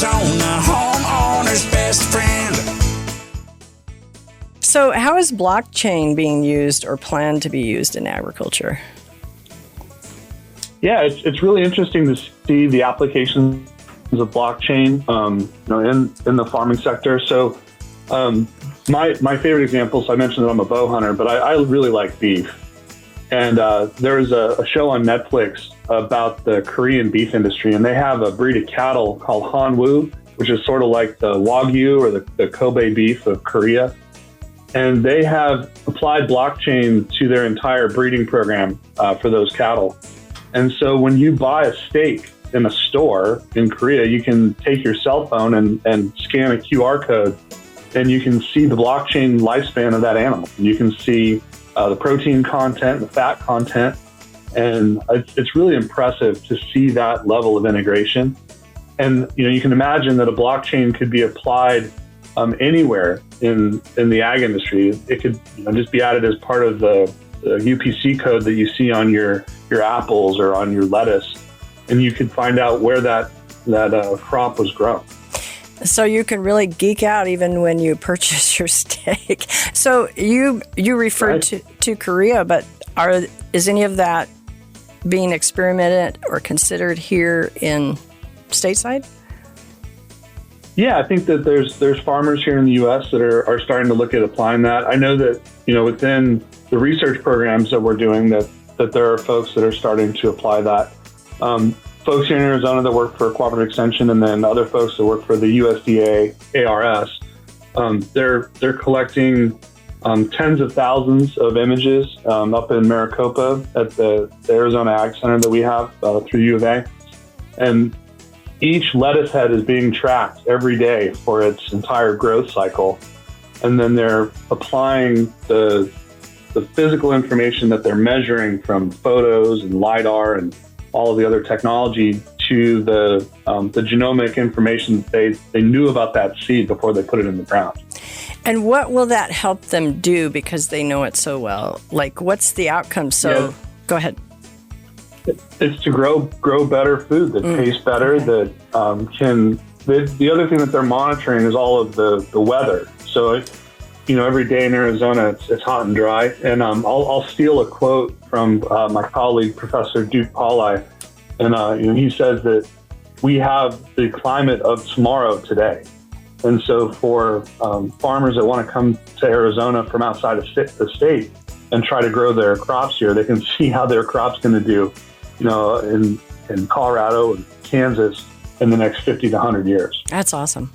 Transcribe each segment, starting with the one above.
Arizona, homeowner's best friend. So how is blockchain being used or planned to be used in agriculture? Yeah, it's really interesting to see the applications of blockchain in the farming sector. So my favorite examples, I mentioned that I'm a bow hunter, but I really like beef. And there was a show on Netflix about the Korean beef industry, and they have a breed of cattle called Hanwoo, which is sort of like the Wagyu or the Kobe beef of Korea. And they have applied blockchain to their entire breeding program for those cattle. And so when you buy a steak in a store in Korea, you can take your cell phone and scan a QR code, and you can see the blockchain lifespan of that animal. You can see the protein content, the fat content, and it's really impressive to see that level of integration. And you can imagine that a blockchain could be applied anywhere in the ag industry. It could just be added as part of the UPC code that you see on your apples or on your lettuce, and you could find out where that crop was grown. So you can really geek out even when you purchase your steak. So you referred to Korea, but is any of that being experimented or considered here in stateside? Yeah, I think that there's farmers here in the U.S. that are starting to look at applying that. I know that within the research programs that we're doing that there are folks that are starting to apply that. Folks here in Arizona that work for Cooperative Extension, and then other folks that work for the USDA ARS, they're collecting tens of thousands of images up in Maricopa at the Arizona Ag Center that we have through U of A. And each lettuce head is being tracked every day for its entire growth cycle. And then they're applying the physical information that they're measuring from photos and LiDAR and all of the other technology to the genomic information that they knew about that seed before they put it in the ground. And what will that help them do because they know it so well? Like, what's the outcome? So, Go ahead. It's to grow better food that tastes better, that can... The other thing that they're monitoring is all of the weather. So, every day in Arizona, it's hot and dry. And I'll steal a quote from my colleague, Professor Duke Pauli. And he says that we have the climate of tomorrow today. And so for farmers that want to come to Arizona from outside of the state and try to grow their crops here, they can see how their crop's going to do, in Colorado and Kansas in the next 50 to 100 years. That's awesome.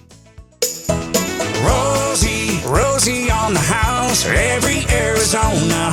Rosie on the house, every Arizona